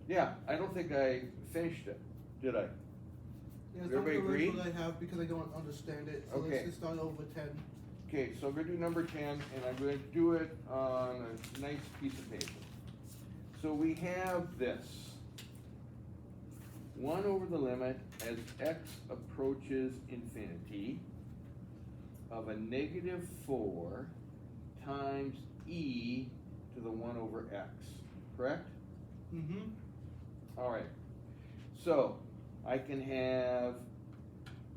Yeah, I don't think I finished it, did I? Yeah, it's Everybody not the agree? what I have because I don't understand it. So Okay. let's just start over 10. Okay, so I'm gonna do number 10, and I'm gonna do it on a nice piece of paper. So we have this. 1 over the limit as x approaches infinity of a negative 4 times e to the 1 over x, correct? Mm-hmm. All right, so I can have,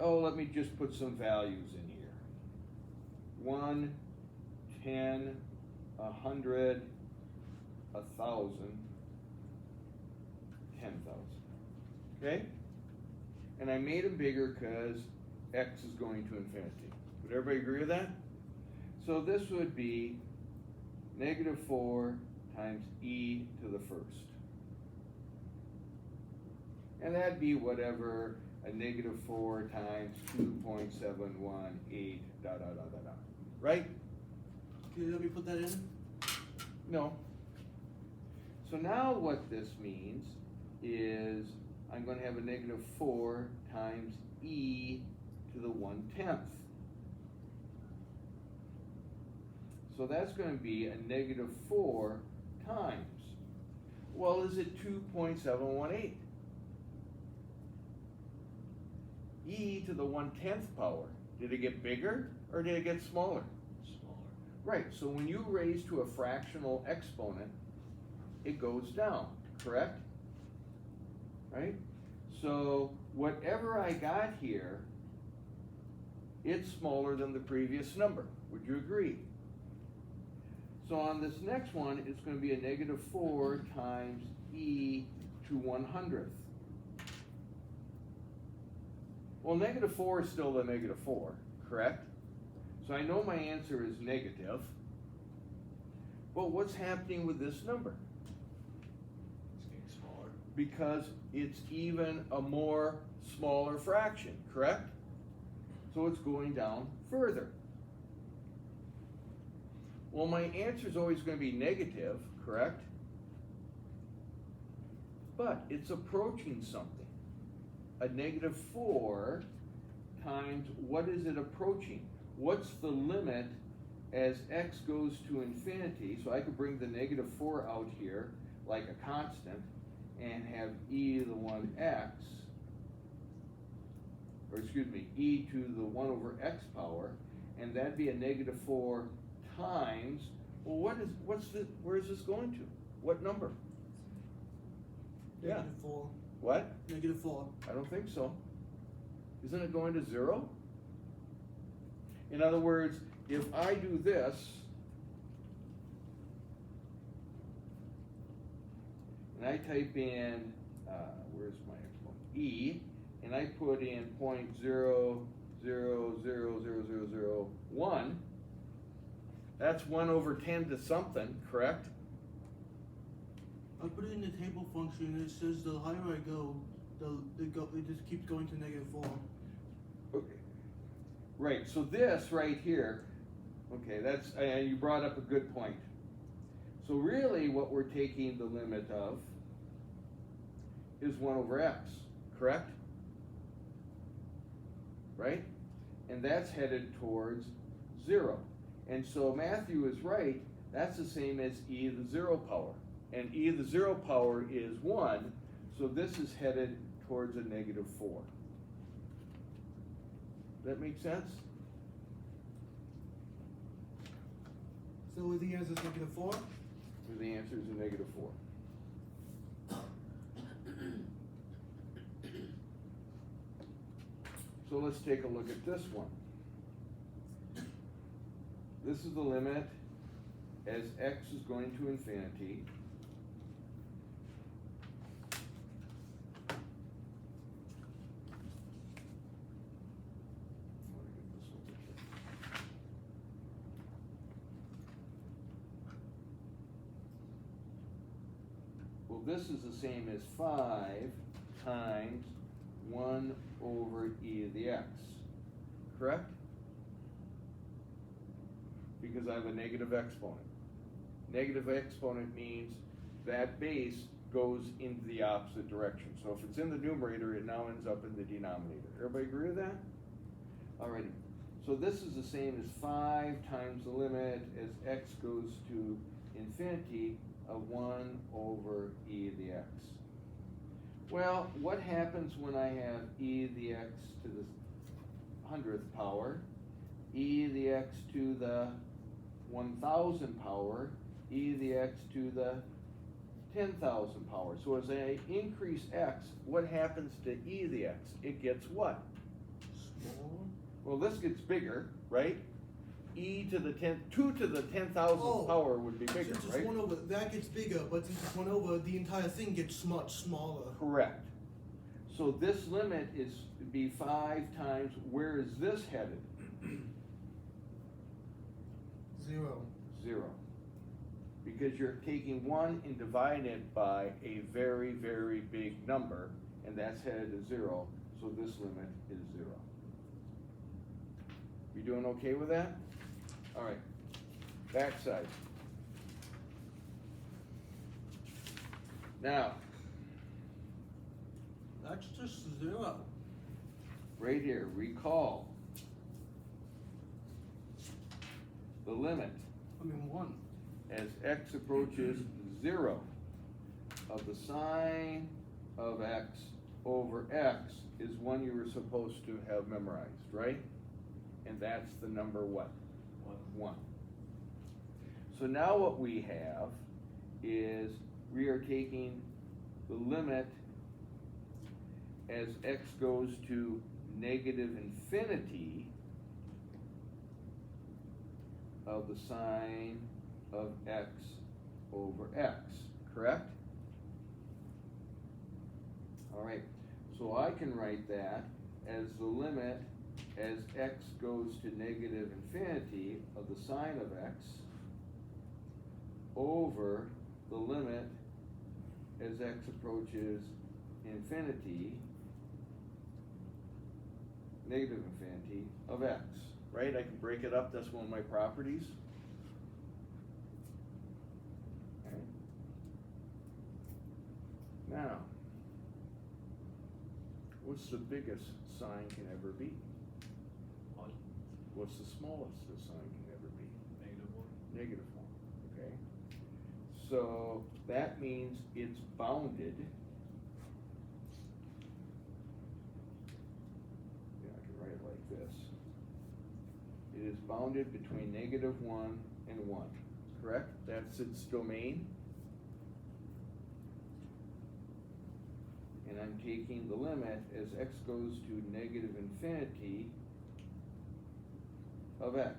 let me just put some values in here. 1, 10, 100, 1,000, 10,000. Okay? And I made them bigger because x is going to infinity. Would everybody agree with that? So this would be negative 4 times e to the first. And that'd be whatever a negative 4 times 2.718 dot dot dot dot dot. Right? Can you let me put that in? No. So now what this means is I'm going to have a negative 4 times e to the 1/10. So that's going to be a negative 4 times. Well, is it 2.718? E to the 1/10 power. Did it get bigger or did it get smaller? Smaller. Right, so when you raise to a fractional exponent, it goes down, correct? Right? So whatever I got here, it's smaller than the previous number. Would you agree? So on this next one, it's going to be a negative 4 times e to 100th. Well, negative 4 is still a negative 4, correct? So I know my answer is negative. But what's happening with this number? It's getting smaller. Because it's even a more smaller fraction, correct? So it's going down further. Well, my answer is always going to be negative, correct? But it's approaching something. A negative 4 times, what is it approaching? What's the limit as x goes to infinity? So I could bring the negative 4 out here like a constant and have e to the 1x, or excuse me, e to the 1 over x power, and that'd be a negative 4 times, well, where is this going to? What number? Negative 4. What? Negative 4. I don't think so. Isn't it going to 0? In other words, if I do this, and I type in, where's my exponent? E, and I put in 0.00000001, that's 1 over 10 to something, correct? I put it in the table function and it says the higher I go, it just keeps going to negative 4. Okay. Right, so this right here, okay, that's, you brought up a good point. So really what we're taking the limit of is 1 over x, correct? Right? And that's headed towards 0. And so Matthew is right, that's the same as e to the 0 power. And e to the 0 power is 1, so this is headed towards a negative 4. Does that make sense? So the answer is negative 4? The answer is a negative 4. So let's take a look at this one. This is the limit as x is going to infinity. Well, this is the same as 5 times 1 over e to the x, correct? Because I have a negative exponent. Negative exponent means that base goes into the opposite direction. So if it's in the numerator, it now ends up in the denominator. Everybody agree with that? Alrighty. So this is the same as 5 times the limit as x goes to infinity of 1 over e to the x. Well, what happens when I have e to the x to the 100th power, e to the x to the 1000 power, e to the x to the 10,000 power? So as I increase x, what happens to e to the x? It gets what? Smaller? Well, this gets bigger, right? E to the 2 to the 10,000 power would be bigger, Since it's right? 1 over, that gets bigger, but since it's 1 over, the entire thing gets much smaller. Correct. So this limit is be 5 times, where is this headed? 0. 0. Because you're taking 1 and dividing it by a very, very big number, and that's headed to 0, so this limit is 0. You doing okay with that? All right, backside. Now, That's just 0. right here, recall the limit I mean 1. as x approaches 0 of the sine of x over x is one you were supposed to have memorized, right? And that's the number what? 1. So now what we have is we are taking the limit as x goes to negative infinity of the sine of x over x, correct? All right, so I can write that as the limit as x goes to negative infinity of the sine of x over the limit as x approaches infinity, negative infinity of x, right? I can break it up, that's one of my properties. Okay. Now, what's the biggest sine can ever be? 1. What's the smallest the sine can ever be? -1. Negative 1, okay? So that means it's bounded. Yeah, I can write it like this. It is bounded between -1 and 1, correct? That's its domain. And I'm taking the limit as x goes to negative infinity of x.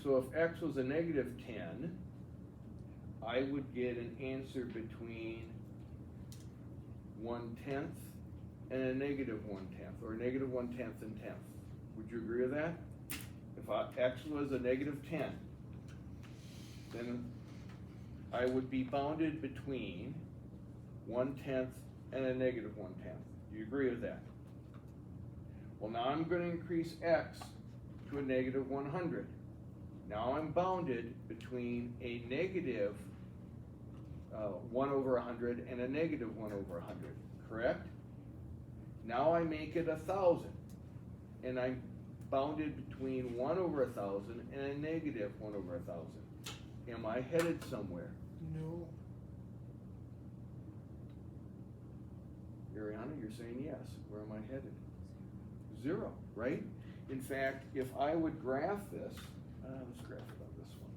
So if x was a -10, I would get an answer between 1/10 and a -1/10, or -1/10 and 10th. Would you agree with that? If x was a -10, then I would be bounded between 1/10 and a -1/10. Do you agree with that? Well, now I'm going to increase x to a -100. Now I'm bounded between a negative 1 over 100 and a -1 over 100, correct? Now I make it 1,000, and I'm bounded between 1 over 1,000 and a -1 over 1,000. Am I headed somewhere? No. Ariana, you're saying yes. Where am I headed? 0, right? In fact, if I would graph this, let's graph it on this one.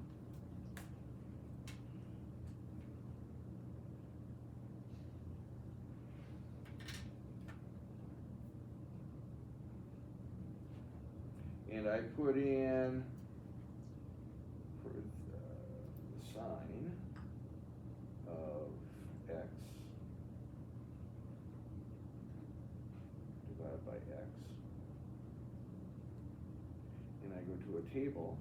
And I put in for the sine of x divided by x, and I go to a table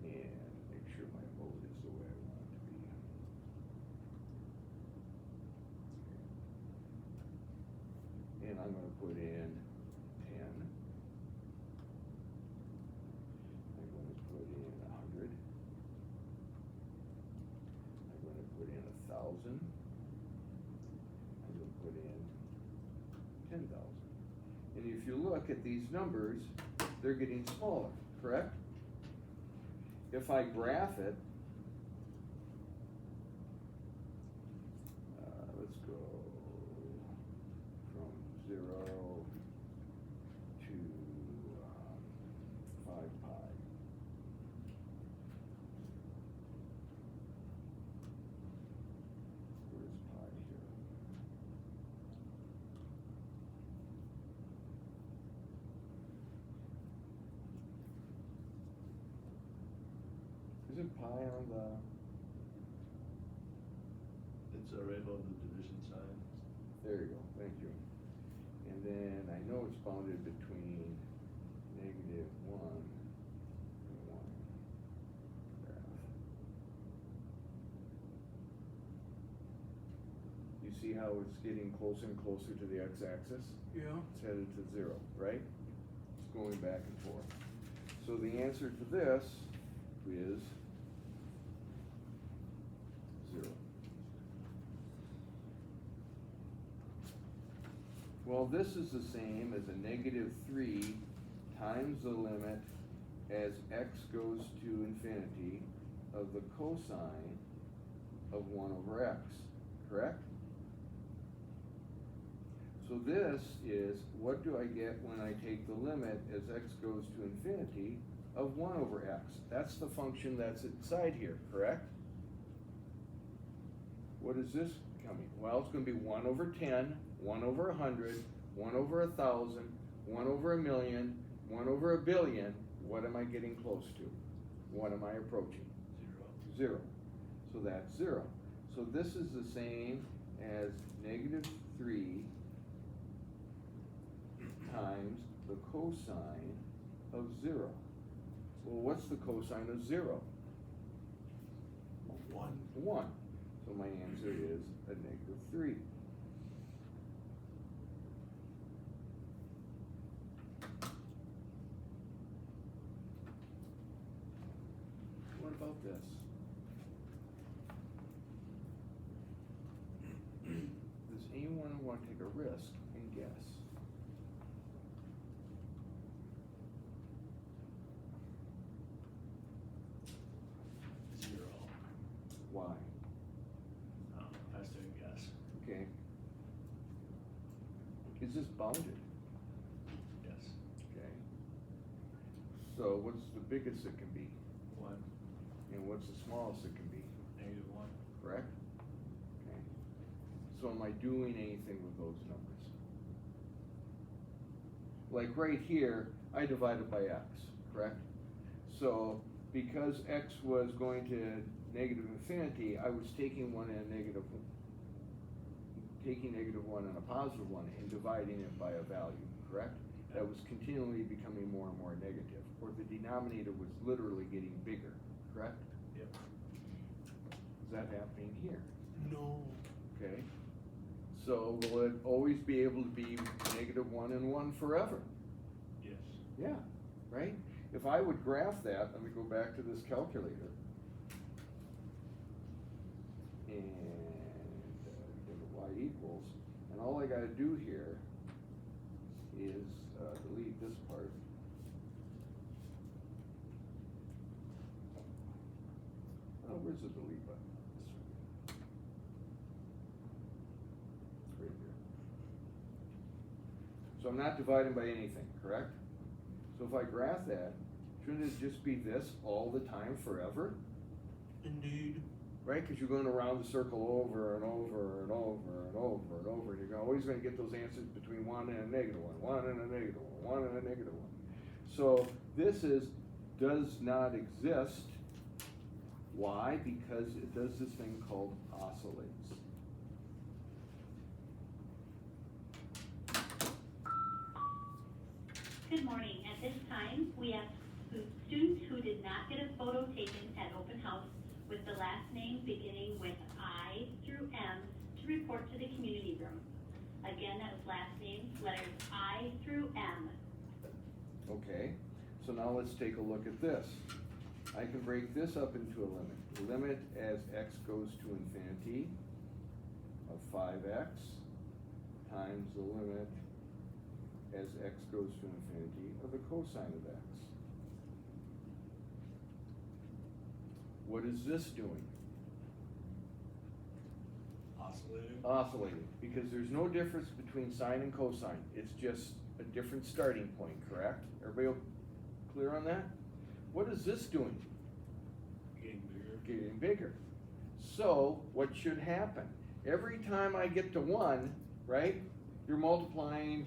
and make sure my mode is the way I want it to be. And I'm going to put in 10. I'm going 10,000, I will put in 10,000. And if you look at these numbers, they're getting smaller, correct? If I graph it, let's go from 0 to 5 pi. Where's pi here? Is it pi on the? It's right on the division sign. There you go, thank you. And then I know it's bounded between -1 and 1 graph. You see how it's getting closer and closer to the x-axis? Yeah. It's headed to 0, right? It's going back and forth. So the answer to this is 0. Well, this is the same as a -3 times the limit as x goes to infinity of the cosine of 1 over x, correct? So this is, what do I get when I take the limit as x goes to infinity of 1 over x? That's the function that's inside here, correct? What is this coming? Well, it's going to be 1 over 10, 1 over 100, 1 over 1,000, 1 over 1,000,000, 1 over 1,000,000,000. What am I getting close to? What am I approaching? 0. 0. So that's 0. So this is the same as -3 times the cosine of 0. Well, what's the cosine of 0? 1. 1. So my answer is a -3. What about this? Does anyone want to take a risk and guess? Why? Has to guess. Okay. Is this bounded? Yes. Okay. So what's the biggest it can be? 1. And what's the smallest it can be? -1. Correct? Okay. So am I doing anything with those numbers? Like right here, I divided by x, correct? So because x was going to negative infinity, I was taking one and a negative, taking -1 and a +1 and dividing it by a value, correct? That was continually becoming more and more negative, or the denominator was literally getting bigger, correct? Yep. Is that happening here? No. Okay. So will it always be able to be -1 and 1 forever? Yes. Yeah, right? If I would graph that, let me go back to this calculator. And y equals, and all I gotta do here is delete this part. Oh, where's the delete button? This one. It's right here. So I'm not dividing by anything, correct? So if I graph that, shouldn't it just be this all the time forever? Indeed. Right, because you're going around the circle over and over and over and over and over, and you're always going to get those answers between 1 and a -1, 1 and a -1, 1 and a -1. So this does not exist. Why? Because it does this thing called oscillates. Good morning. At this time, we ask students who did not get a photo taken at open house with the last name beginning with I through M to report to the community room. Again, that was last names, letters I through M. Okay, so now let's take a look at this. I can break this up into a limit. The limit as x goes to infinity of 5x times the limit as x goes to infinity of the cosine of x. What is this doing? Oscillating? Oscillating, because there's no difference between sine and cosine. It's just a different starting point, correct? Everybody clear on that? What is this doing? Getting bigger? Getting bigger. So, what should happen? Every time I get to 1, right, you're multiplying,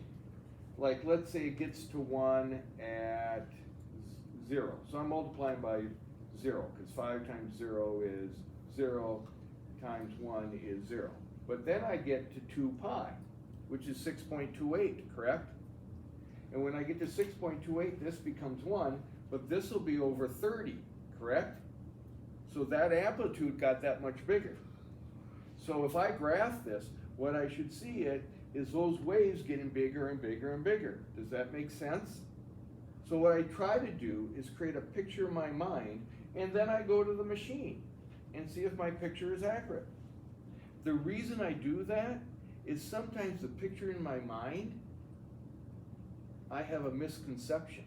like let's say it gets to 1 at 0. So I'm multiplying by 0, because 5 times 0 is 0, times 1 is 0. But then I get to 2 pi, which is 6.28, correct? And when I get to 6.28, this becomes 1, but this will be over 30, correct? So that amplitude got that much bigger. So if I graph this, what I should see is those waves getting bigger and bigger and bigger. Does that make sense? So what I try to do is create a picture in my mind, and then I go to the machine and see if my picture is accurate. The reason I do that is sometimes the picture in my mind, I have a misconception.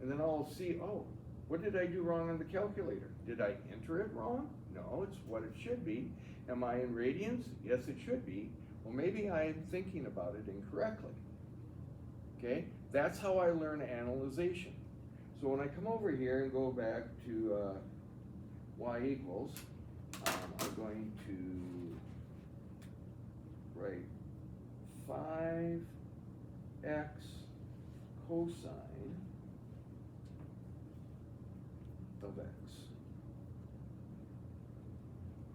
And then I'll see, oh, what did I do wrong on the calculator? Did I enter it wrong? No, it's what it should be. Am I in radians? Yes, it should be. Well, maybe I am thinking about it incorrectly. Okay, that's how I learn analyzation. So when I come over here and go back to y equals, I'm going to write 5x cosine of x.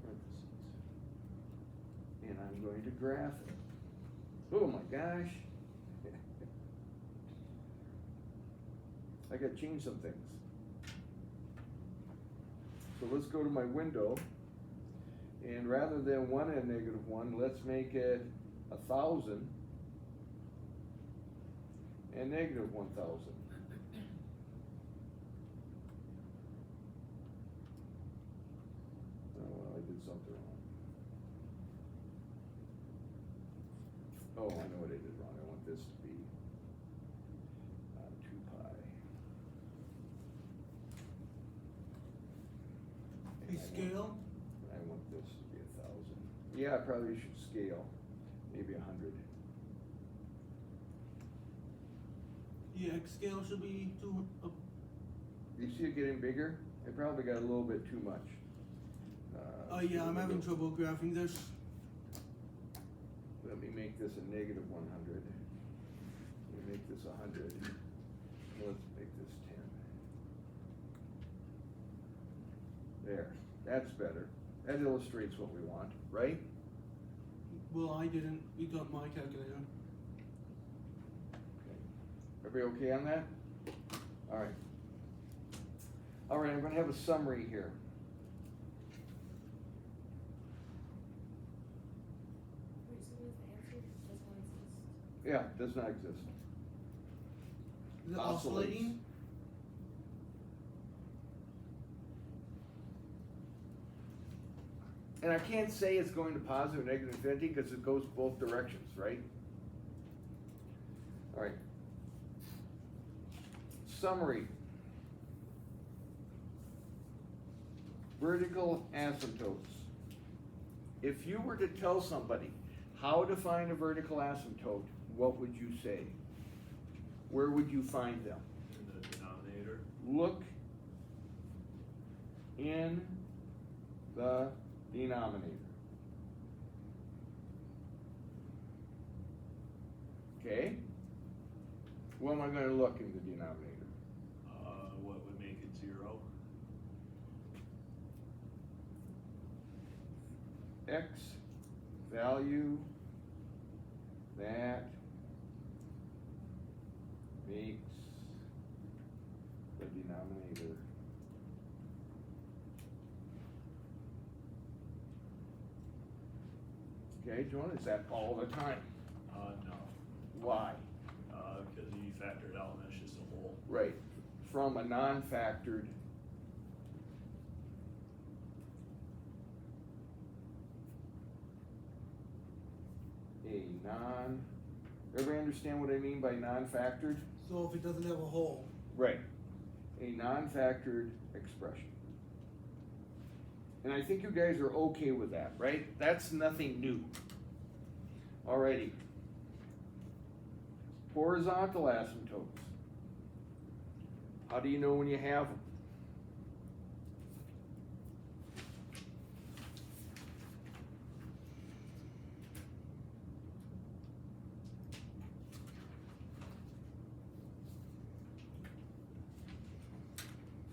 Parentheses. And I'm going to graph it. Oh my gosh. I gotta change some things. So let's go to my window, and rather than 1 and -1, let's make it 1,000 and -1,000. Oh, well, I did something wrong. Oh, I know what I did wrong. I want this to be 2 pi. Hey, scale? I want this to be 1,000. Yeah, I probably should scale, maybe 100. Yeah, X scale should be You see it getting bigger? I probably got a little bit too much. yeah, I'm having trouble graphing this. Let me make this a -100. Let me make this 100. Let's make this 10. There, that's better. That illustrates what we want, right? Well, I didn't. We got my calculator. Okay. Everybody okay on that? All right. All right, I'm going to have a summary here. Wait, so what is the answer? Does not exist? Yeah, it does not exist. Is it Oscillates. oscillating? And I can't say it's going to positive or negative infinity because it goes both directions, right? All right. Summary. Vertical asymptotes. If you were to tell somebody how to find a vertical asymptote, what would you say? Where would you find them? In the denominator? Look in the denominator. Okay? What am I going to look in the denominator? What would make it 0? X value that makes the denominator okay, Joan, is that all the time? No. Why? Because you factor it out and that's just a whole. Right, from a non-factored everybody understand what I mean by non-factored? So if it doesn't have a hole, Right. A non-factored expression. And I think you guys are okay with that, right? That's nothing new. Alrighty. Horizontal asymptotes. How do you know when you have them?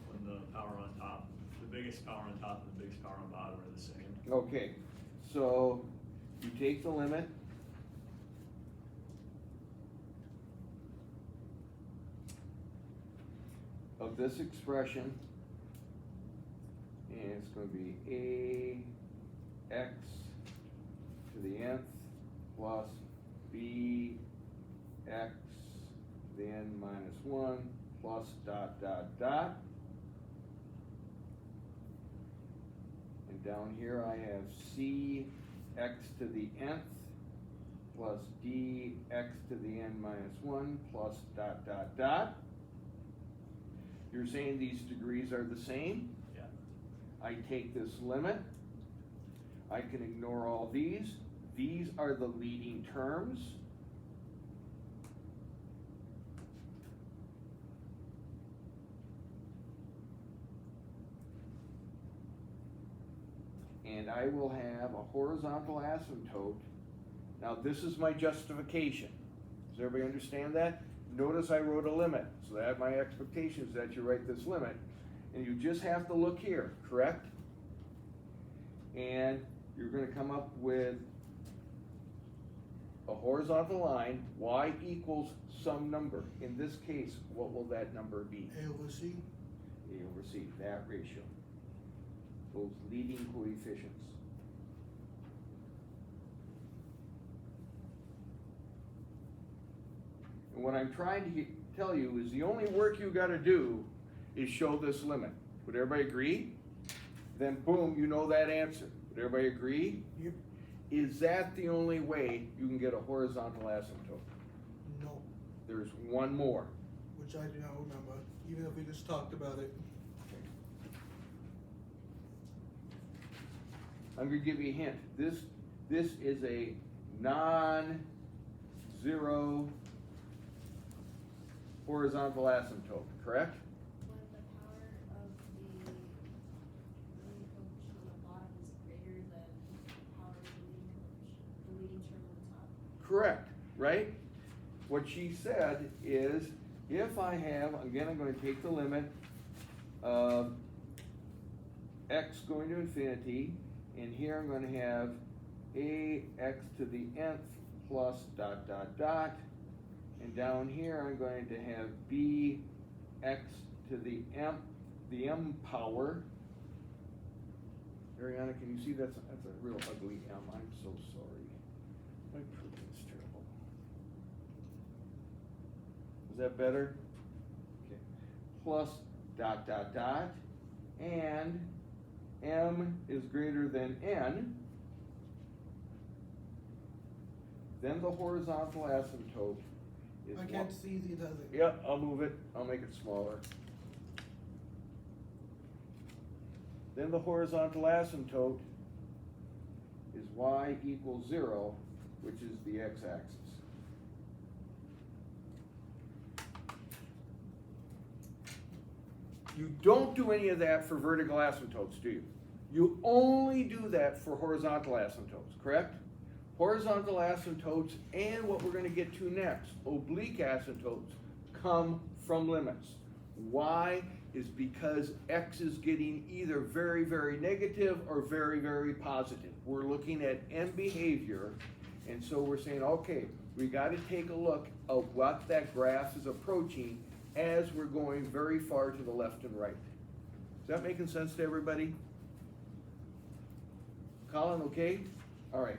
When the power on top, the biggest power on top and the biggest power on bottom are the same. Okay, so you take the limit. Of this expression, and it's going to be a x to the nth plus b x to the n minus 1 plus dot dot dot. And down here I have c x to the nth plus d x to the n minus 1 plus dot dot dot. You're saying these degrees are the same? Yeah. I take this limit. I can ignore all these. These are the leading terms. And I will have a horizontal asymptote. Now this is my justification. Does everybody understand that? Notice I wrote a limit, so that my expectation is that you write this limit, and you just have to look here, correct? And you're going to come up with a horizontal line, y equals some number. In this case, what will that number be? A over C. A over C, that ratio. Those leading coefficients. And what I'm trying to tell you is the only work you got to do is show this limit. Would everybody agree? Then boom, you know that answer. Would everybody agree? Yep. Is that the only way you can get a horizontal asymptote? No, There's one more. which I do not remember, even if we just talked about it. I'm going to give you a hint. This is a non-zero horizontal asymptote, correct? When the power of the leading coefficient on the bottom is greater than the power of the leading term on the top. Correct, right? What she said is, if I have, again, I'm going to take the limit of x going to infinity, and here I'm going to have a x to the nth plus dot dot dot, and down here I'm going to have b x to the m power. Ariana, can you see that's a real ugly m? I'm so sorry. My proofing is terrible. Is that better? Okay. Plus dot dot dot, and m is greater than n. Then the horizontal asymptote is I can't see the entire thing. Yeah, I'll move it. I'll make it smaller. Then the horizontal asymptote is y equals 0, which is the x-axis. You don't do any of that for vertical asymptotes, do you? You only do that for horizontal asymptotes, correct? Horizontal asymptotes and what we're going to get to next, oblique asymptotes, come from limits. Why? Is because x is getting either very, very negative or very, very positive. We're looking at m behavior, and so we're saying, okay, we got to take a look at what that graph is approaching as we're going very far to the left and right. Is that making sense to everybody? Colin, okay? All right.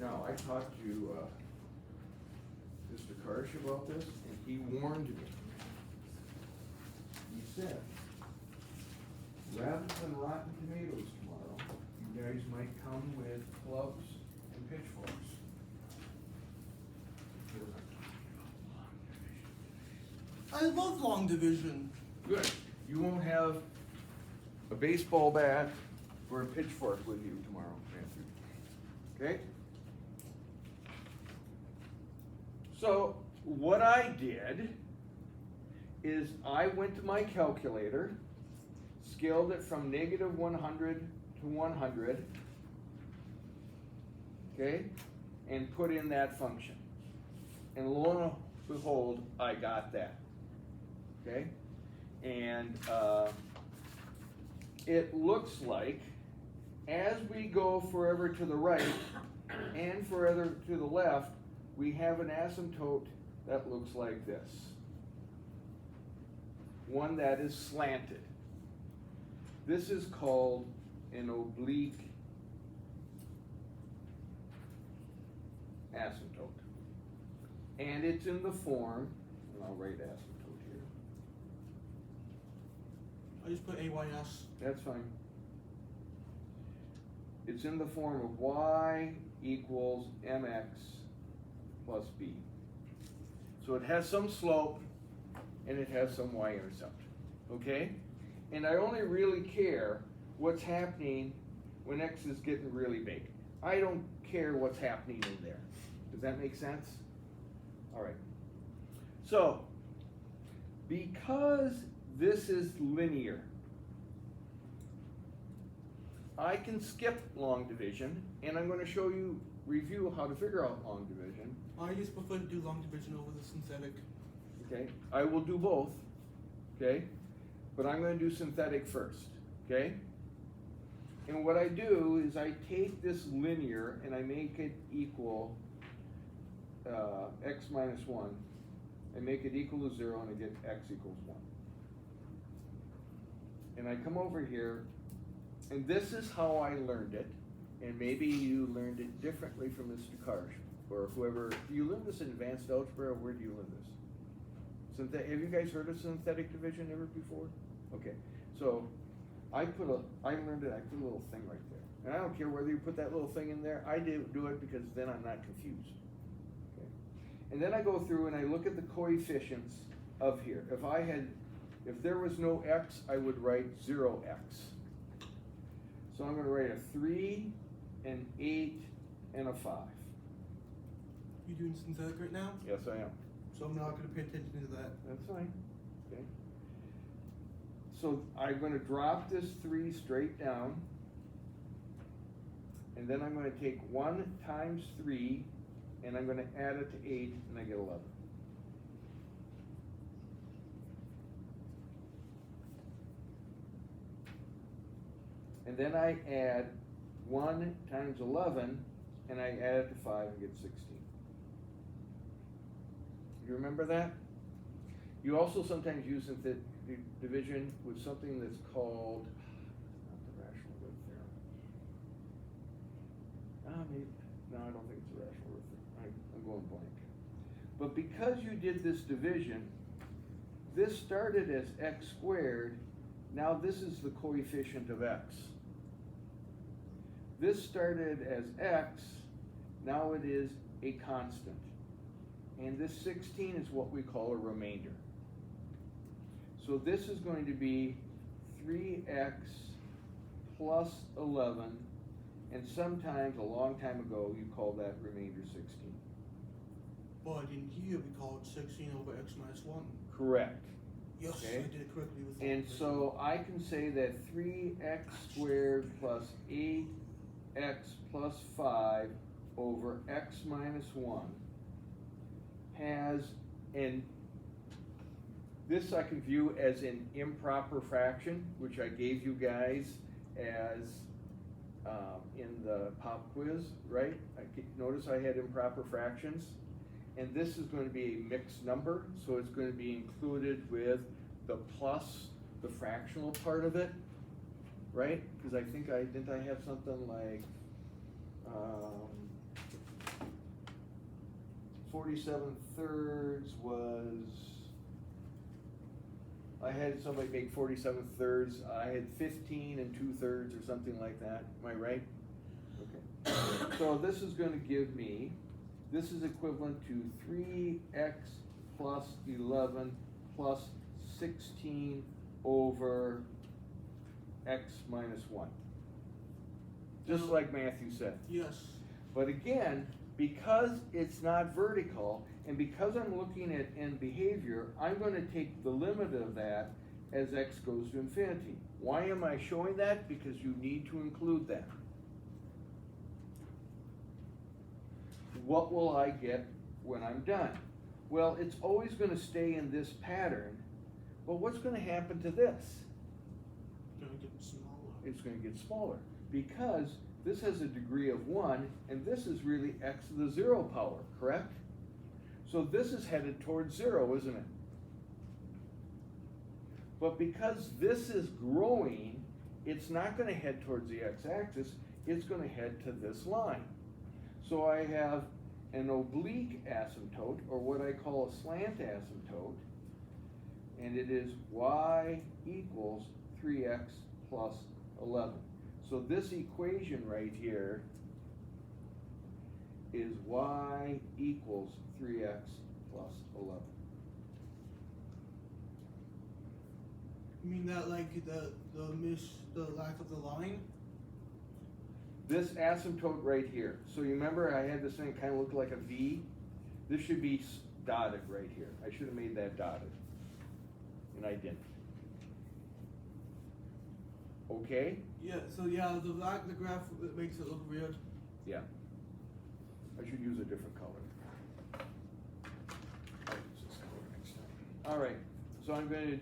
Now, I talked to, Mr. Karsh about this, and he warned me. He said, rather than rotten tomatoes tomorrow, you guys might come with clubs and pitchforks. I love long division. Good. You won't have a baseball bat or a pitchfork with you tomorrow, Matthew. Okay? So, what I did is I went to my calculator, scaled it from negative 100 to 100, okay, and put in that function. And lo and behold, I got that. Okay? And it looks like as we go forever to the right and forever to the left, we have an asymptote that looks like this. One that is slanted. This is called an oblique asymptote. And it's in the form, and I'll write asymptote here. I just put AYS. That's fine. It's in the form of y equals mx plus b. So it has some slope and it has some y-intercept, okay? And I only really care what's happening when x is getting really big. I don't care what's happening in there. Does that make sense? All right. So, because this is linear, I can skip long division, and I'm going to show you, review how to figure out long division. I just prefer to do long division over the synthetic. Okay, I will do both, okay? But I'm going to do synthetic first, okay? And what I do is I take this linear and I make it equal x minus 1. I make it equal to 0 and I get x equals 1. And I come over here, and this is how I learned it. And maybe you learned it differently from Mr. Karsh or whoever. Do you learn this in advanced algebra, or where do you learn this? Have you guys heard of synthetic division ever before? Okay, so I learned it, I put a little thing right there. And I don't care whether you put that little thing in there, I do it because then I'm not confused. Okay. And then I go through and I look at the coefficients of here. If there was no x, I would write 0x. So I'm gonna write a 3, an 8, and a 5. You doing synthetic right now? Yes, I am. So I'm not going to pay attention to that. That's fine, okay. So I'm gonna drop this 3 straight down, and then I'm gonna take 1 times 3, and I'm gonna add it to 8, and I get 11. And then I add 1 times 11, and I add it to 5 and get 16. You remember that? You also sometimes use synthetic division with something that's called, not the rational width theorem. No, I don't think it's a rational width theorem. I'm going blank. But because you did this division, this started as x squared, now this is the coefficient of x. This started as x, now it is a constant. And this 16 is what we call a remainder. So this is going to be 3x plus 11, and sometimes, a long time ago, you called that remainder 16. But in here we call it 16 over x minus 1. Correct. Yes, Okay. I did it correctly with long And division. so I can say that 3x squared plus 8x plus 5 over x minus 1 has this I can view as an improper fraction, which I gave you guys as in the pop quiz, right? Notice I had improper fractions, and this is going to be a mixed number, so it's going to be included with the plus the fractional part of it, right? Because I think didn't I have something like 47 thirds was, I had somebody make 47 thirds, I had 15 and 2/3 or something like that, am I right? Okay. So this is gonna give me, this is equivalent to 3x plus 11 plus 16 over x minus 1. Just like Matthew said. Yes. But again, because it's not vertical, and because I'm looking at end behavior, I'm going to take the limit of that as x goes to infinity. Why am I showing that? Because you need to include that. What will I get when I'm done? Well, it's always going to stay in this pattern, but what's going to happen to this? It's gonna get smaller. It's going to get smaller, because this has a degree of 1, and this is really x to the 0 power, correct? So this is headed towards 0, isn't it? But because this is growing, it's not going to head towards the x-axis, it's going to head to this line. So I have an oblique asymptote, or what I call a slant asymptote, and it is y equals 3x plus 11. So this equation right here is y equals 3x plus 11. You mean that like the lack of the line? This asymptote right here. So you remember I had this thing kind of look like a V? This should be dotted right here. I should have made that dotted. And I didn't. Okay? Yeah, so yeah, the graph makes it look weird. Yeah. I should use a different color. I'll use this color next time. All right, so I'm going to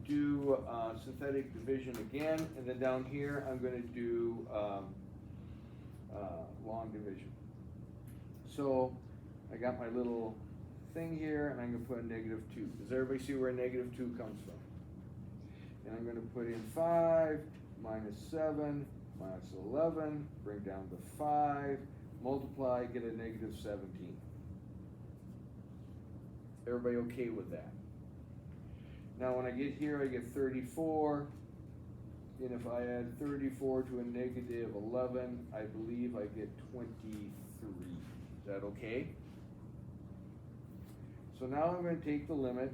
do synthetic division again, and then down here I'm going to do long division. So I got my little thing here, and I'm going to put a -2. Does everybody see where a -2 comes from? And I'm going to put in 5 minus 7 minus 11, bring down the 5, multiply, get a -17. Everybody okay with that? Now when I get here, I get 34, and if I add 34 to a -11, I believe I get 23. Is that okay? So now I'm going to take the limit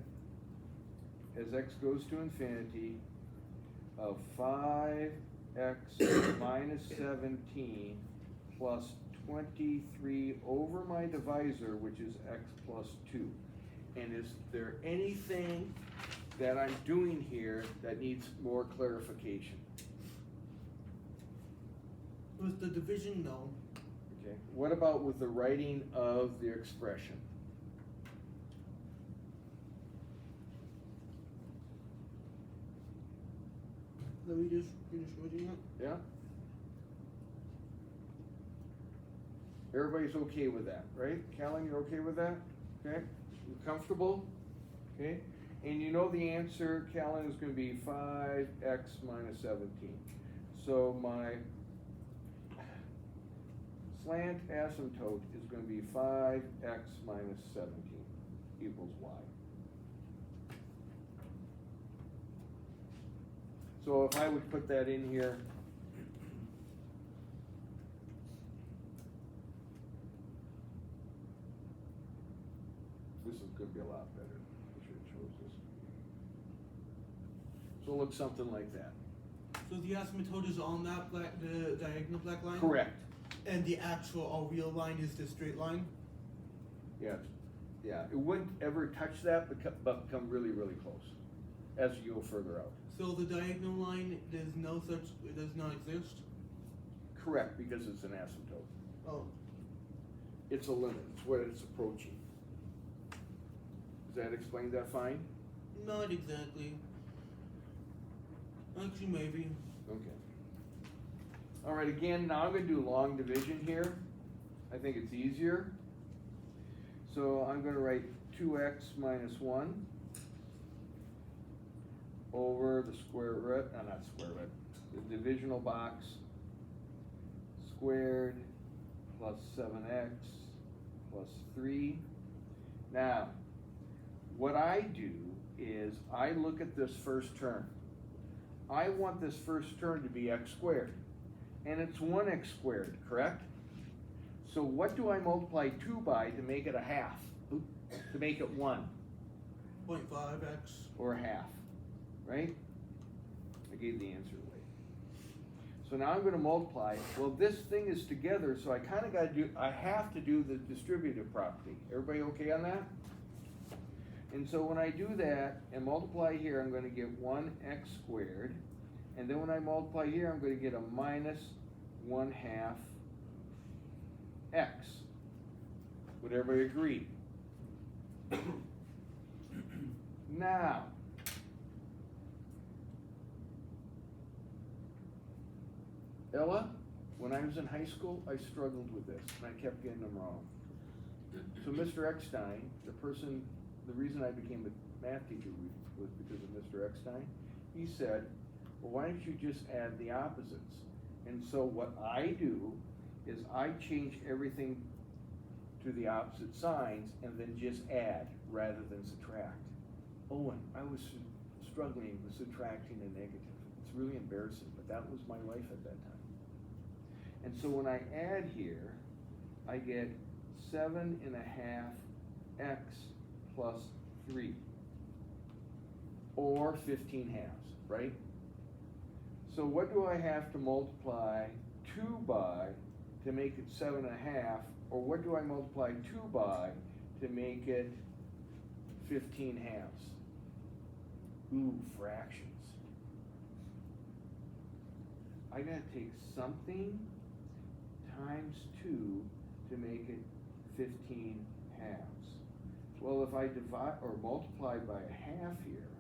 as x goes to infinity of 5x minus 17 plus 23 over my divisor, which is x plus 2. And is there anything that I'm doing here that needs more clarification? With the division, no. Okay. What about with the writing of the expression? Let me just finish writing it. Yeah? Everybody's okay with that, right? Callan, you're okay with that? Okay? You comfortable? Okay? And you know the answer, Callan, is going to be 5x minus 17. So my slant asymptote is going to be 5x minus 17 equals y. So if I would put that in here, this is going to be a lot better. I should have chose this. So it looks something like that. So the asymptote is on that the diagonal black line? Correct. And the actual or real line is the straight line? Yeah, yeah. It wouldn't ever touch that, but come really, really close as you go further out. So the diagonal line, it does not exist? Correct, because it's an asymptote. Oh. It's a limit. It's what it's approaching. Does that explain that fine? Not exactly. Actually, maybe. Okay. All right, again, now I'm going to do long division here. I think it's easier. So I'm going to write 2x minus 1 over the square root, not square root, the divisional box squared plus 7x plus 3 Now, what I do is I look at this first term. I want this first term to be x squared, and it's 1x squared, correct? So what do I multiply 2 by to make it a half? To make it 1? 0.5x. Or a half, right? I gave the answer away. So now I'm gonna multiply. Well, this thing is together, so I have to do the distributive property. Everybody okay on that? And so when I do that and multiply here, I'm gonna get 1x squared. And then when I multiply here, I'm gonna get a minus 1/2 x. Would everybody agree? Now, Ella, when I was in high school, I struggled with this, and I kept getting them wrong. So Mr. Eckstein, the reason I became a math teacher was because of Mr. Eckstein. He said, well, why don't you just add the opposites? And so what I do is I change everything to the opposite signs and then just add rather than subtract. Oh, and I was struggling with subtracting a negative. It's really embarrassing, but that was my life at that time. And so when I add here, I get 7.5 x plus 3, or 15 halves, right? So what do I have to multiply 2 by to make it 7.5, or what do I multiply 2 by to make it 15 halves? Ooh, fractions. I gotta take something times 2 to make it 15 halves. Well, if I divide or multiply by a half here,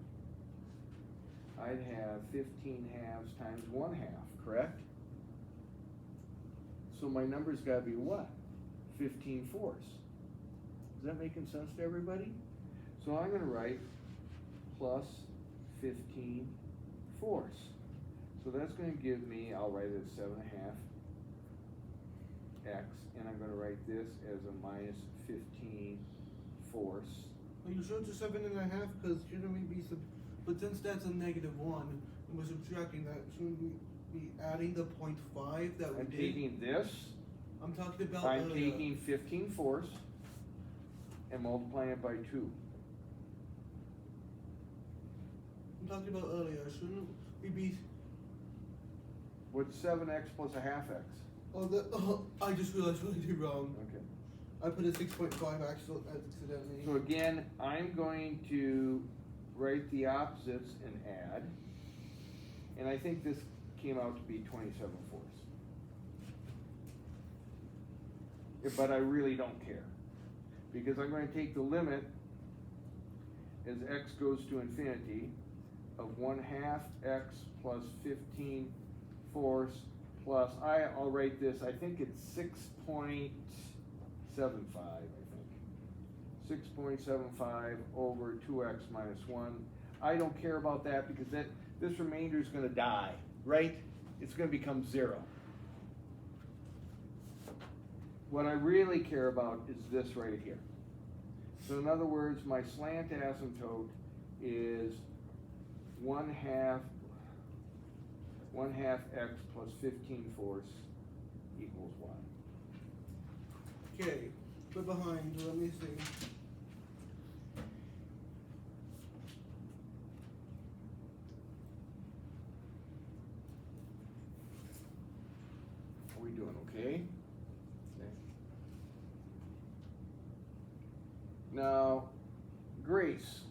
I'd have 15 halves times 1/2, correct? So my number's gotta be what? 15 fourths. Is that making sense to everybody? So I'm gonna write plus 15 fourths. So that's gonna give me, I'll write it as 7.5 x, and I'm gonna write this as a minus 15 fourths. Are you sure it's a 7.5? Because shouldn't we be but since that's a -1, and we're subtracting that, shouldn't we be adding the 0.5 that we I'm did? taking this, I'm talking about I'm taking 15 fourths and multiplying it by 2. I'm talking about earlier. Shouldn't we be? What's 7x plus a half x? I just realized what I did wrong. Okay. I put a 6.5 accidentally. So again, I'm going to write the opposites and add. And I think this came out to be 27 fourths. Yeah, but I really don't care. Because I'm going to take the limit as x goes to infinity of 1/2 x plus 15 fourths plus, I'll write this, I think it's 6.75, I think. 6.75 over 2x minus 1. I don't care about that because this remainder is going to die, right? It's going to become 0. What I really care about is this right here. So in other words, my slant asymptote is 1/2 x plus 15 fourths equals y. Okay, we're behind. Let me see. Are we doing okay? Okay. Now, Grace,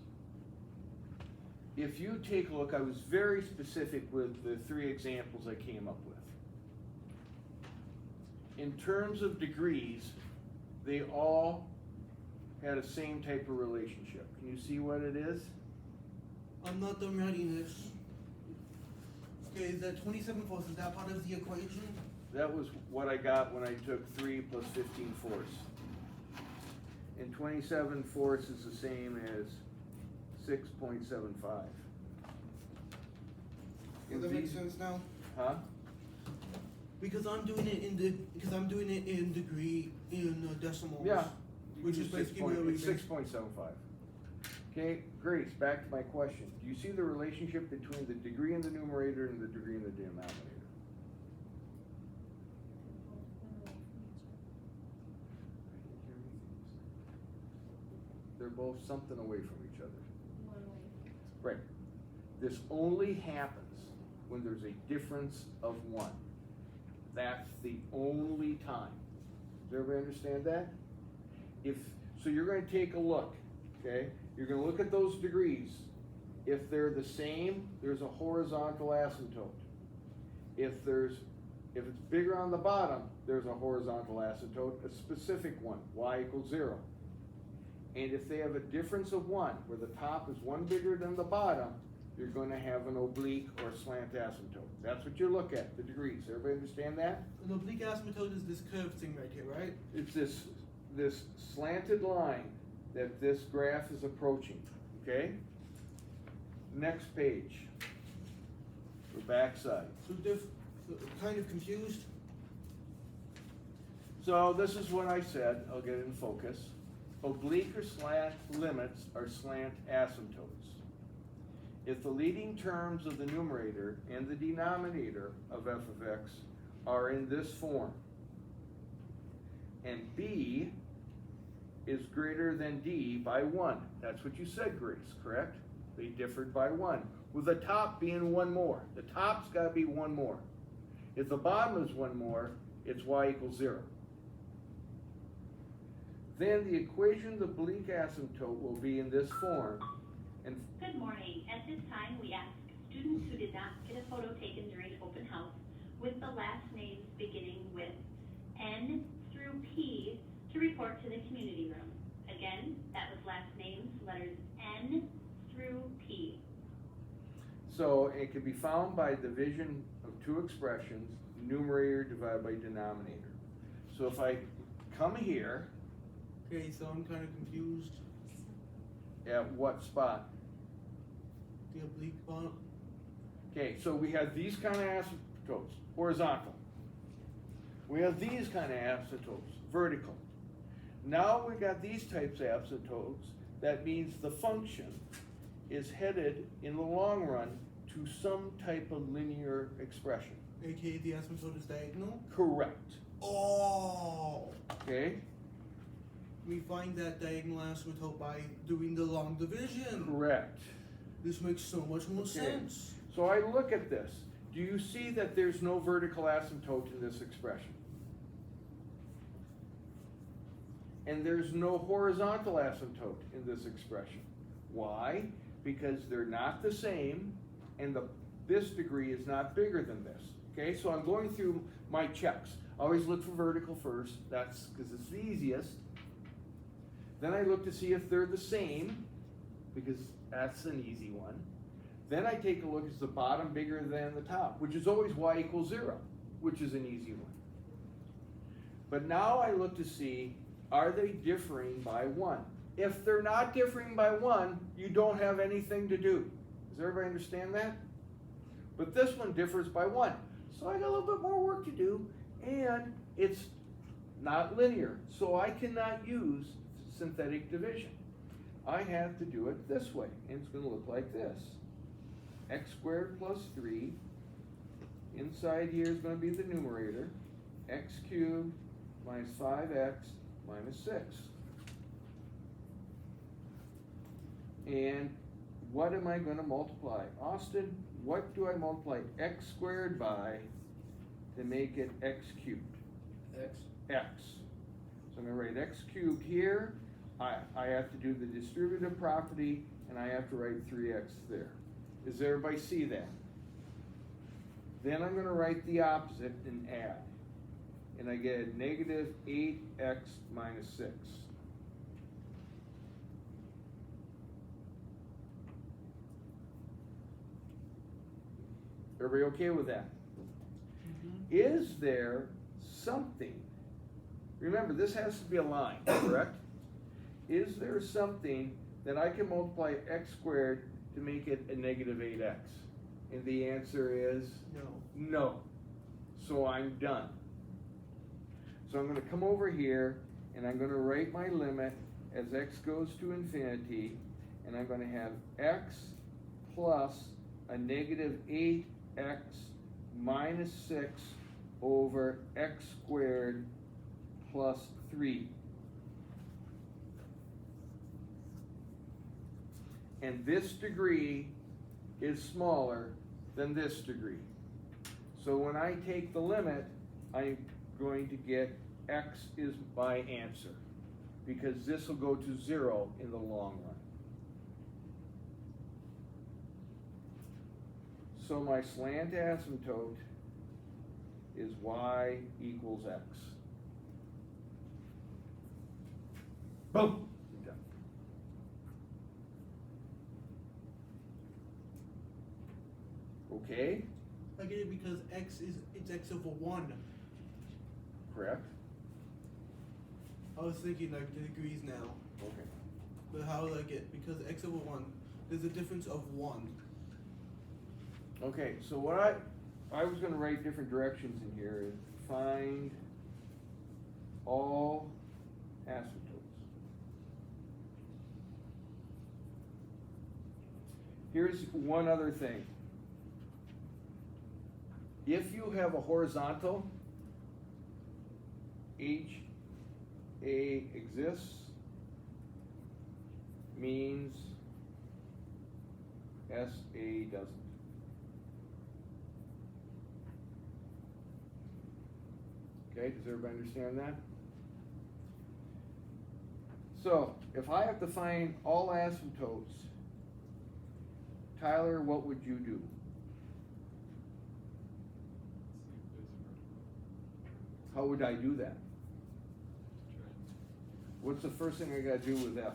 if you take a look, I was very specific with the 3 examples I came up with. In terms of degrees, they all had the same type of relationship. Can you see what it is? I'm not done writing this. Okay, is that 27 fourths, is that part of the equation? That was what I got when I took 3 plus 15 fourths. And 27 fourths is the same as 6.75. Does that make sense now? Huh? Because I'm doing it in degree in decimals. Yeah, Which is basically where we. 6.75. Okay, Grace, back to my question. Do you see the relationship between the degree in the numerator and the degree in the denominator? They're both something away from each other. One way. Right. This only happens when there's a difference of 1. That's the only time. Does everybody understand that? So you're going to take a look, okay? You're going to look at those degrees. If they're the same, there's a horizontal asymptote. If it's bigger on the bottom, there's a horizontal asymptote, a specific one, y = 0. And if they have a difference of 1, where the top is 1 bigger than the bottom, you're going to have an oblique or slant asymptote. That's what you look at, the degrees. Everybody understand that? An oblique asymptote is this curved thing right here, right? It's this slanted line that this graph is approaching, okay? Next page, the back side. So kind of confused. So this is what I said, I'll get it in focus. Oblique or slant limits are slant asymptotes. If the leading terms of the numerator and the denominator of f of x are in this form, and b is greater than d by 1. That's what you said, Grace, correct? They differed by 1, with the top being 1 more. The top's got to be 1 more. If the bottom is 1 more, it's y = 0. Then the equation of the oblique asymptote will be in this form. And Good morning. At this time, we ask students who did not get a photo taken during open house with the last names beginning with N through P to report to the community room. Again, that was last names, letters N through P. so it can be found by division of 2 expressions, numerator divided by denominator. So if I come here, Okay, so I'm kind of confused. at what spot? The oblique bottom. Okay, so we have these kind of asymptotes, horizontal. We have these kind of asymptotes, vertical. Now we got these types of asymptotes. That means the function is headed in the long run to some type of linear expression. AKA the asymptote is diagonal. Correct. Oh! Okay? We find that diagonal asymptote by doing the long division. Correct. This makes so much more sense. So I look at this. Do you see that there's no vertical asymptote in this expression? And there's no horizontal asymptote in this expression. Why? Because they're not the same, and this degree is not bigger than this. Okay, so I'm going through my checks. Always look for vertical first. That's because it's the easiest. Then I look to see if they're the same, because that's an easy one. Then I take a look, is the bottom bigger than the top, which is always y = 0, which is an easy one. But now I look to see, are they differing by 1? If they're not differing by 1, you don't have anything to do. Does everybody understand that? But this one differs by 1. So I got a little bit more work to do, and it's not linear. So I cannot use synthetic division. I have to do it this way, and it's going to look like this. X squared plus 3. Inside here is going to be the numerator. X cubed minus 5x minus 6. And what am I going to multiply? Austin, what do I multiply x squared by to make it x cubed? X. So I'm going to write x cubed here. I have to do the distributive property, and I have to write 3x there. Does everybody see that? Then I'm going to write the opposite and add. And I get negative 8x minus 6. Everybody okay with that? Is there something, remember this has to be a line, correct? Is there something that I can multiply x squared to make it a negative 8x? And the answer is no. So I'm done. So I'm going to come over here and I'm gonna write my limit as x goes to infinity, and I'm gonna have x plus a negative 8x minus 6 over x squared plus 3. And this degree is smaller than this degree. So when I take the limit, I'm going to get x is my answer, because this will go to 0 in the long run. So my slant asymptote is y equals x. Boom! Done. Okay, I get it because it's x over 1. correct? I was thinking like the degrees now. Okay. But how do I get, because x over 1, there's a difference of 1. Okay, so what I was gonna write different directions in here is find all asymptotes. Here's one other thing. If you have a horizontal, HA exists, means SA doesn't. Okay, does everybody understand that? So, if I have to find all asymptotes, Tyler, what would you do? How would I do that? What's the first thing I gotta do with F?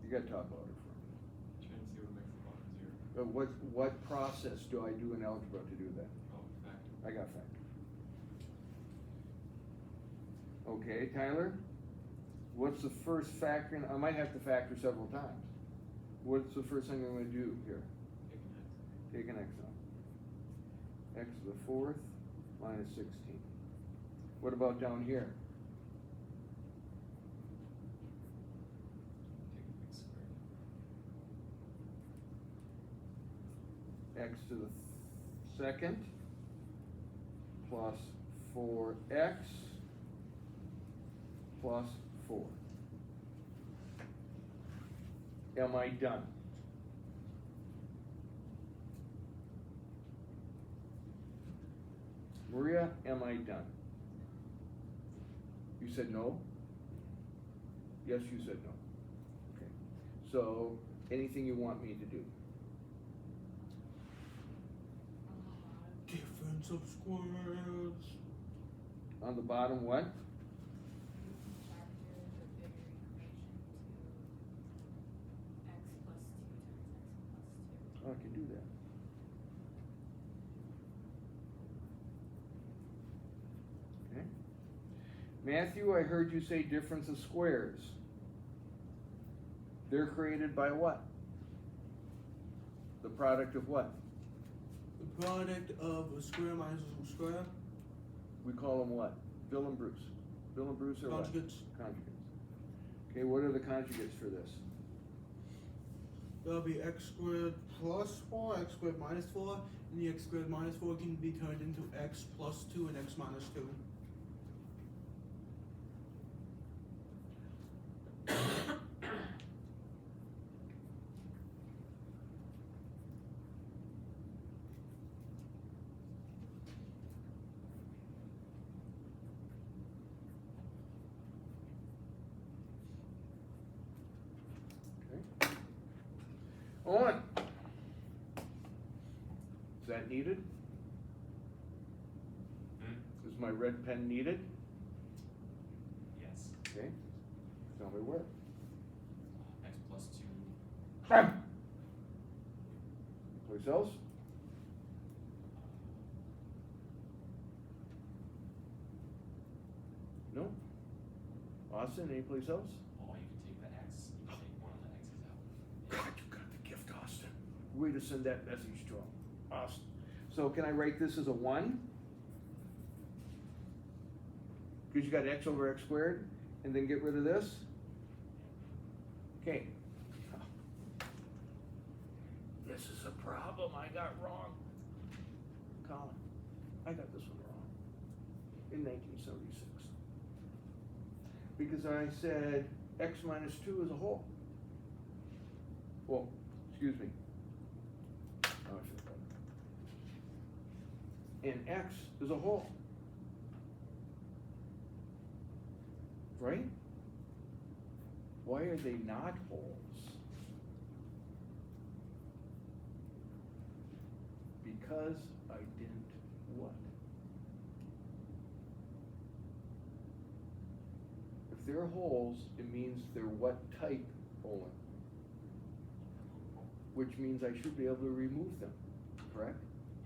You gotta talk louder for me. Trying to see what makes the bottom zero. What process do I do in algebra to do that? Oh, factor. I got factor. Okay, Tyler? What's the first factor? I might have to factor several times. What's the first thing I'm gonna do here? Pick an X. Take an x out. X to the fourth minus 16. What about down here? Take a big square. X to the second plus 4x plus 4. Am I done? Maria, am I done? You said no? Yes, you said no. Okay. So, anything you want me to do? Difference of squares. On the bottom, what? Factor the bigger equation to x plus 2 times x plus 2. Oh, I can do that. Okay. Matthew, I heard you say difference of squares. They're created by what? The product of what? The product of a square minus a square. We call them what? Bill and Bruce. Bill and Bruce are what? Conjugates. Conjugates. Okay, what are the conjugates for this? That'll be x squared plus 4, x squared minus 4, and the x squared minus 4 can be turned into x plus 2 and x minus 2. Owen, is that needed? Is my red pen needed? Yes. Okay, tell me where. X plus 2. Place else? No? Austin, any place else? Oh, you can take the X. You can take one of the X's out. God, you got the gift, Austin. Way to send that message to him, Austin. So can I write this as a 1? Cause you got x over x squared, and then get rid of this? Okay. This is a problem I got wrong. Colin, I got this one wrong. In 1976. Because I said x minus 2 is a whole. Well, excuse me. Oh, I should have done. And x is a whole. Right? Why are they not wholes? Because I didn't what? If they're holes, it means they're what type, Olin? Which means I should be able to remove them, correct?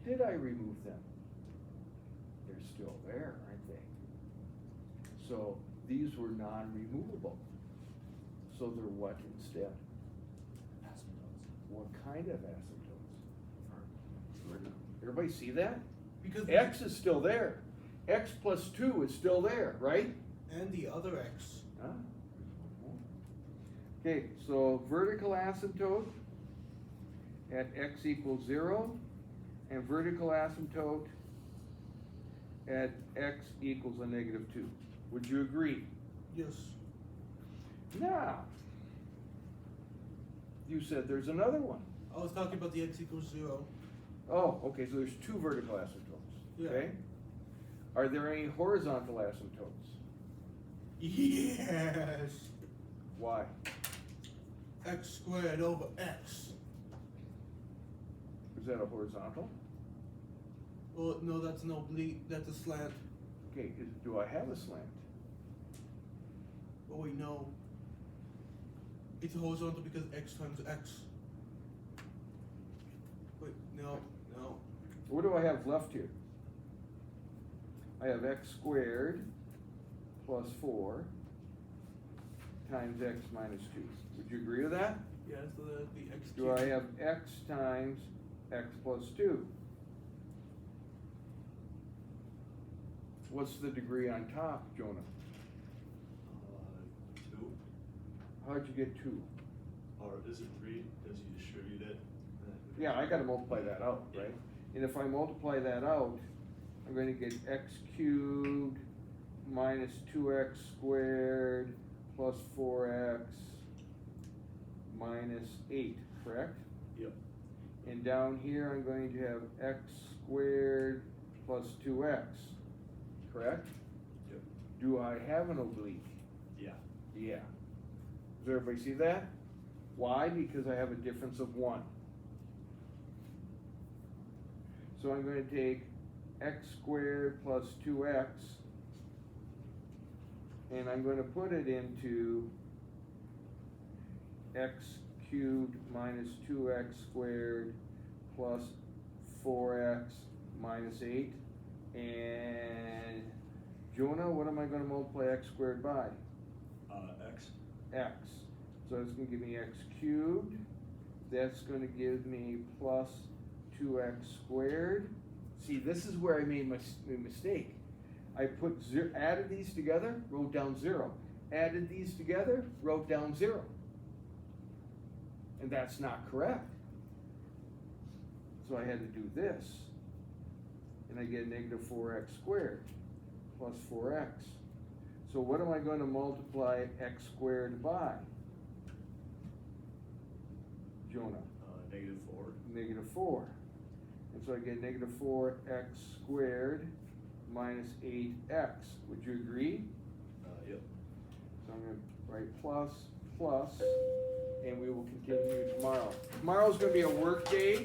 Did I remove them? They're still there, aren't they? So these were non-removable. So they're what instead? Asymptotes. What kind of asymptotes? Everybody see that? Because X is still there. X plus 2 is still there, right? and the other x. Huh? Okay, so vertical asymptote at x equals 0, and vertical asymptote at x equals a negative 2. Would you agree? Yes. Now, you said there's another one. I was talking about the x equals 0. Oh, okay, so there's 2 vertical asymptotes, Yeah. okay? Are there any horizontal asymptotes? Yes. Why? X squared over x. Is that a horizontal? Well, no, that's an oblique. That's a slant. Okay, do I have a slant? Oh wait, no. It's a horizontal because x times x. Wait, no. What do I have left here? I have x squared plus 4 times x minus 2. Would you agree with that? Yeah, so that'd be x Do cubed. I have x times x plus 2? What's the degree on top, Jonah? 2, How'd you get 2? or is it 3, because you distribute it? Yeah, I gotta multiply that out, right? And if I multiply that out, I'm gonna get x cubed minus 2x squared plus 4x minus 8, correct? Yep. And down here, I'm going to have x squared plus 2x, correct? Yep. Do I have an oblique? Yeah. Yeah. Does everybody see that? Why? Because I have a difference of 1. So I'm going to take x squared plus 2x, and I'm going to put it into x cubed minus 2x squared plus 4x minus 8. And Jonah, what am I going to multiply x squared by? X. X. So it's going to give me x cubed. That's going to give me plus 2x squared. See, this is where I made my mistake. I put added these together, wrote down 0. Added these together, wrote down 0. And that's not correct. So I had to do this. And I get negative 4x squared plus 4x. So what am I going to multiply x squared by? Jonah? Negative 4. Negative 4. And so I get negative 4x squared minus 8x. Would you agree? Yep. So I'm going to write plus, plus, and we will continue tomorrow. Tomorrow's going to be a work day.